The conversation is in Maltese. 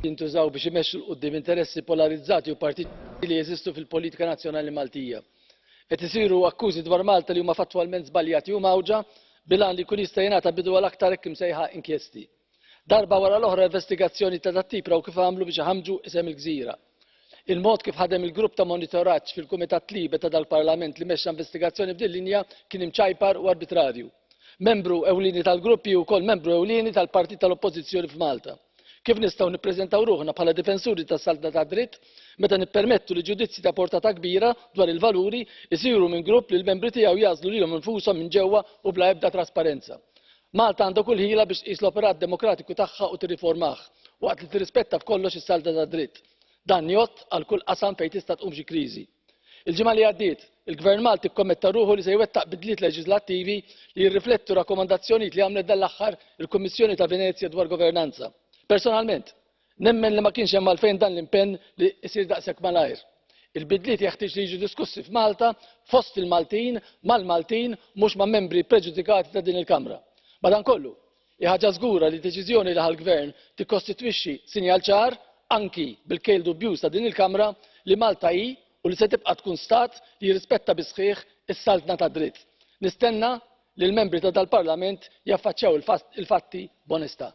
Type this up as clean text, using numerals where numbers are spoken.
jintużaw biex imexxu l quddiem interessi polarizzati u partiti li jeżistu fil-politika nazzjonali Maltija. Qed isiru akkużi dwar Malta li huma fattwalment żbaljati u mawġa bilan li jkun jista' jingħata bidu għal aktar hekk imsejħa inkjesti. Darba wara l-oħra investigazzjoni ta' dat-tip raw kif għamlu biex iħammġu isem il-Gżira. Il-mod kif ħadem il-grupp ta' monitoraġġ fil-Kumitat Libe ta' dal-Parlament li mexxa investigazzjoni f'din linja kien imċajpar u arbitrarju. Membru ewlieni tal-grupp hi wkoll membru ewlieni tal-Partit tal-Oppożizzjoni f'Malta. Kif nistgħu nippreżentaw ruħna bħala difensuri tas-salda ta' dritt meta nippermettu li ġudizzji ta' portata kbira dwar il-valuri jsiru minn grupp li l-membri tiegħu jażlu lilhom infushom minn ġewwa u bla ebda trasparenza. Malta għandha kull ħila biex tqis l-operat demokratiku tagħha u tirriformah waqt li tirrispetta f'kollox is-salda ta' dritt. Dan jgħott għal kull qasam fejn tista' tqum xi kriżi. Il-ġimgħa li għaddiet, il-Gvern Malti kkommetta ruħu li se jwettaq bidliet leġislattivi li jirriflettu rakkomandazzjonijiet li għamlet dan l-aħħar il-Kummissjoni ta' Venezja dwar governanza. Personalment, nemmen li ma kienx hemm għalfejn dan l-impenn li jsir daqshekk malajr. Il-bidliet jeħtieġ li jiġu diskussi f'Malta fost il-Maltin mal-Maltin mhux ma' membri preġudikati ta' din il-Kamra. Madankollu, hi ħaġa żgura li deċiżjoni li ħall-Gvern tikkostitwixxi sinjal ċar anki bil-kejl dubjuż ta' din il-Kamra li Malta hi u li se tibqa' tkun stat li jirrispetta bi sħiħ is-saltna ta' dritt. Nistenna li l-membri ta' dal-Parlament jaffaċċjaw il-fatti b'onestà.